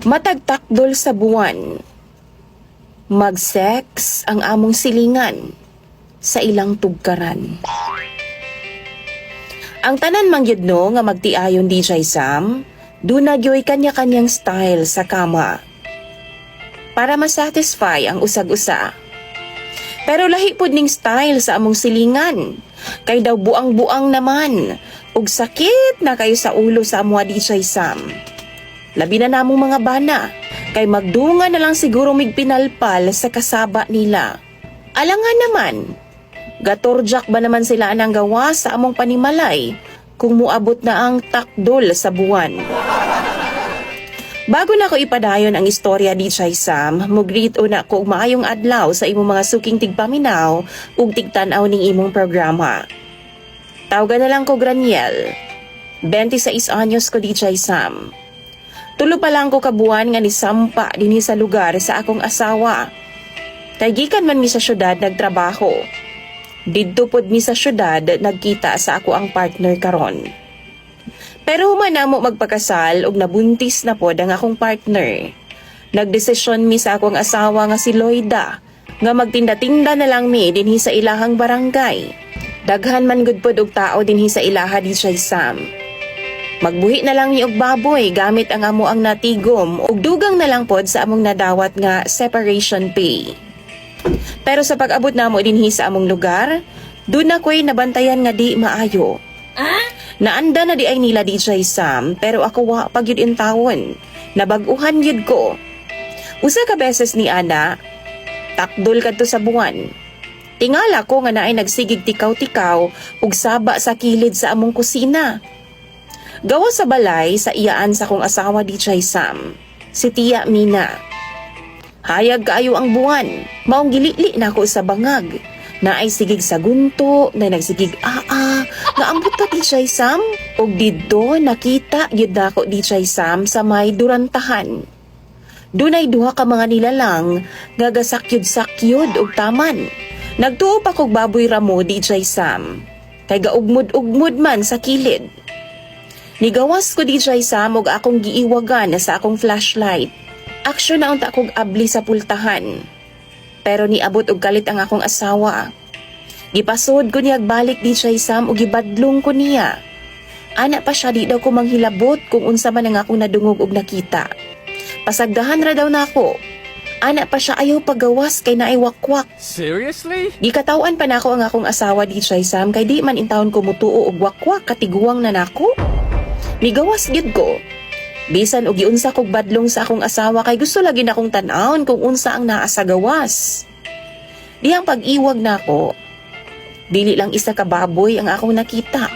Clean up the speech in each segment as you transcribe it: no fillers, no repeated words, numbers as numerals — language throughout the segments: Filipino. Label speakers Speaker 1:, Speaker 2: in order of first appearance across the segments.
Speaker 1: Matagtakdol sa buwan. Mag-sex ang among silingan sa ilang tugkaran. Ang tanan mangyud no nga magtiayon DJ Sam, dunagyoy kanya-kanyang style sa kama para masatisfy ang usag-usa. Pero lahi pud ning style sa among silingan, kay daw buang-buang naman ug sakit na kayo sa ulo sa amwa DJ Sam. Labi na namong mga bana, kay magdunga na lang siguro mig pinalpal sa kasaba nila. Alangan naman, gatorjak ba naman sila anang gawa sa among panimalay kung muabot na ang takdol sa buwan. Bago na ko ipadayon ang istorya ni Chay Sam, mugreet una ko maayong adlaw sa imong mga suking tigpaminaw ug tigtanaw ning imong programa. Tawgan na lang ko Graniel. 26 anyos ko di Chay Sam. Tulo pa lang ko kabuan nga nisampa dinhi sa lugar sa akong asawa. Kay gikan man mi sa syudad nagtrabaho. Didto pod mi sa syudad nagkita sa ako ang partner karon. Pero human na mo magpakasal ug nabuntis na pod ang akong partner. Nagdesisyon mi sa akong asawa nga si Loida nga magtinda-tinda na lang mi dinhi sa ilahang barangay. Daghan man gud pod og tao dinhi sa ilaha di Chay Sam. Magbuhi na lang ni og baboy gamit ang amo ang natigom ug dugang na lang pod sa among nadawat nga separation pay. Pero sa pag-abot namo dinhi sa among lugar, dun ako'y nabantayan nga di maayo. Naanda na di ay nila DJ Sam, pero ako wa pag yun intawon. Nabag-uhan yun ko. Usa ka beses ni Ana, takdol kadto sa buwan. Tingala ko nga naay nagsigig tikaw-tikaw ug saba sa kilid sa among kusina. Gawa sa balay sa iyaan sa kong asawa DJ Sam, si Tia Mina. Hayag kaayo ang buwan, maong gilili na ako sa bangag. Na ay sigig sa gunto, na nagsigig nga ambot pa DJ Sam. Og didto nakita gyud nako DJ Sam sa may durantahan. Dunay duha ka mga nilalang nga gasakyod-sakyod og taman. Nagtuo pa kog baboy ramo DJ Sam. Kay gaugmod-ugmod man sa kilid. Nigawas ko DJ Sam og akong giiwagan sa akong flashlight. Aksyon na unta kog abli sa pultahan. Pero niabot og kalit ang akong asawa. Gipasod ko niyag balik DJ Sam og gibadlong ko niya. Ana pa siya di daw ko manghilabot kung unsa man ang akong nadungog og nakita. Pasagdahan ra daw nako. Ana pa siya ayaw pagawas kay naay wakwak.
Speaker 2: Seriously?
Speaker 1: Gikatawan pa nako ang akong asawa DJ Sam kay di man intawon ko mutuo og wakwak katiguang na nako. Migawas gyud ko. Bisan og giunsa kog badlong sa akong asawa kay gusto lagi na akong tan-awon kung unsa ang naa sa gawas. Dihang pag-iwag nako, dili lang isa ka baboy ang akong nakita.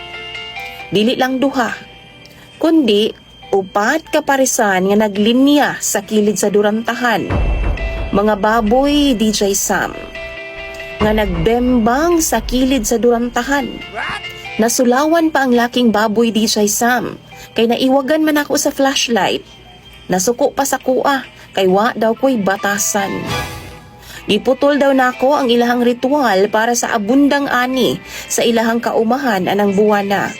Speaker 1: Dili lang duha, kundi upat ka parisan nga naglinya sa kilid sa durantahan. Mga baboy DJ Sam nga nagbembang sa kilid sa durantahan. Nasulawan pa ang laking baboy DJ Sam. Kay naiwagan man ako sa flashlight. Nasuko pa sa kuha, kay wa daw ko'y batasan. Giputol daw nako ang ilahang ritual para sa abundang ani sa ilahang kaumahan anang buwana.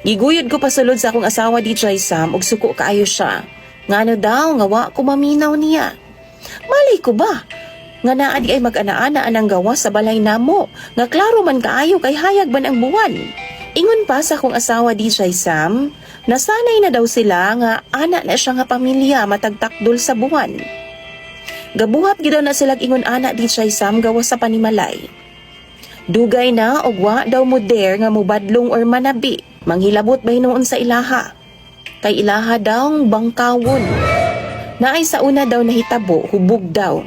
Speaker 1: Giguyod ko pasulod sa akong asawa DJ Sam og suko kaayo siya. Ngano daw nga wa ko maminaw niya. Malay ko ba? Nga naa di ay mag-ana-ana anang gawa sa balay namo. Nga klaro man kaayo kay hayag man ang buwan. Ingon pa sa akong asawa DJ Sam, nasanay na daw sila nga ana na siya nga pamilya matagtakdol sa buwan. Gabuhat gid daw na sila ingon ana DJ Sam gawa sa panimalay. Dugay na og wa daw mo dare nga mubadlong or manabi, manghilabot ba hinuon sa ilaha. Kay ilaha daw bangkawon. Naay sa una daw nahitabo, hubog daw.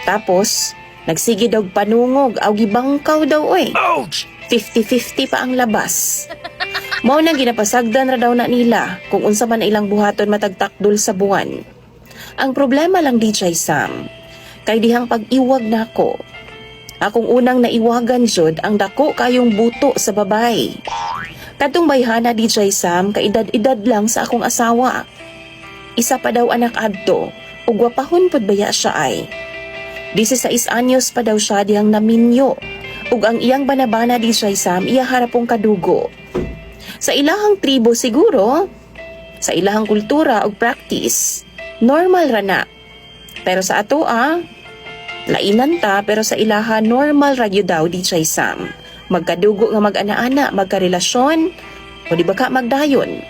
Speaker 1: Tapos, nagsige daw panungog, aw gibangkaw daw oy.
Speaker 2: Ouch!
Speaker 1: 50-50 pa ang labas. Mao nang ginapasagdan ra daw na nila kung unsa man ilang buhaton matagtakdol sa buwan. Ang problema lang DJ Sam, kay dihang pag-iwag nako. Akong unang naiwagan jud ang dako kayong buto sa babay. Kadtong bayhana DJ Sam, kaedad-edad lang sa akong asawa. Isa pa daw anak adto, ug gwapahon pud baya siya ay. 16 anyos pa daw siya dihang naminyo. Ug ang iyang banabana di Chay Sam iya harapong kadugo. Sa ilahang tribo siguro, sa ilahang kultura ug practice, Normal ra na. Pero sa ato lainan ta pero sa ilaha normal ra gyud daw DJ Sam. Magkadugo nga mag-ana-ana, magkarelasyon, o di ba ka magdayon.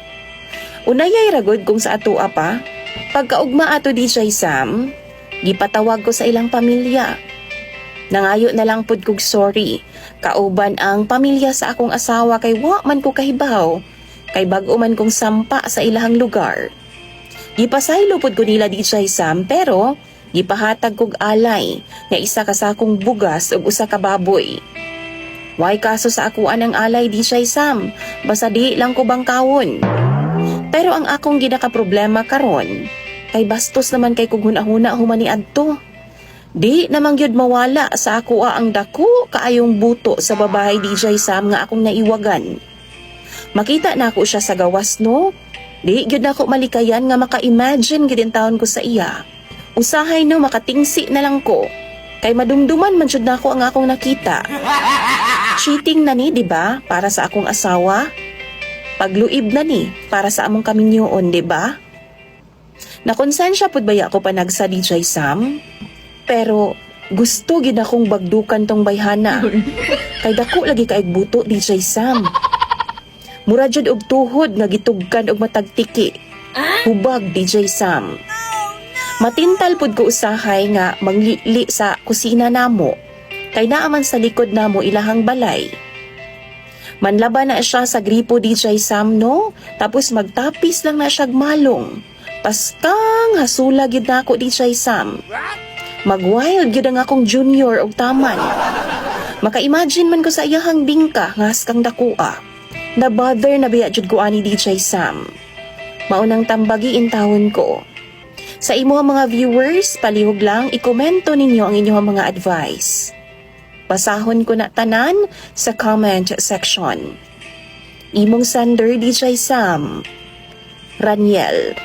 Speaker 1: Unayay ragod kung sa ato pa, pagkaugma ato DJ Sam, gipatawag ko sa ilang pamilya. Nangayo na lang pud kog sorry, kauban ang pamilya sa akong asawa kay wa man ko kahibaw, kay bag-o man kong sampa sa ilahang lugar. Gipasaylo pud ko nila DJ Sam pero gipahatag kog alay nga isa ka sakong bugas ug usa ka baboy. Why kaso sa akuan ang alay DJ Sam, basta di lang ko bangkawon. Pero ang akong ginakaproblema karon, kay bastos naman kay kog hunahuna humani adto. Di namang gyud mawala sa akoa ang dako kaayong buto sa babae DJ Sam nga akong naiwagan. Makita na ako siya sa gawas no. Di gyud nako malikayan nga maka-imagine gid taon ko sa iya. Usahay no makatingsi na lang ko. Kay madumduman man jud nako ang akong nakita. Cheating na ni, di ba? Para sa akong asawa. Pagluib na ni para sa among kaminyoon, di ba? Nakonsensya pud baya ako panag sa DJ Sam. Pero gusto gid akong bagdukan tong bayhana. Kay dako lagi kaig buto DJ Sam. Mura jud og tuhod nga gitugkan og matagtiki. Hubag DJ Sam. Matintal pud ko usahay nga manglili sa kusina namo. Kay naaman sa likod namo ilahang balay. Manlaban na siya sa gripo DJ Sam no, tapos magtapis lang na siya malong. Paskang hasula gyud nako DJ Sam. Magwild gyud ang akong junior og taman. Maka-imagine man ko sa iyahang bingka nga haskang dakua. Na-bother na biya jud ko ani DJ Sam. Maunang tambagi intawon ko. Sa imo mga viewers, palihog lang ikomento ninyo ang inyong mga advice. Basahon ko na tanan sa comment section. Imong sender DJ Sam, Raniel.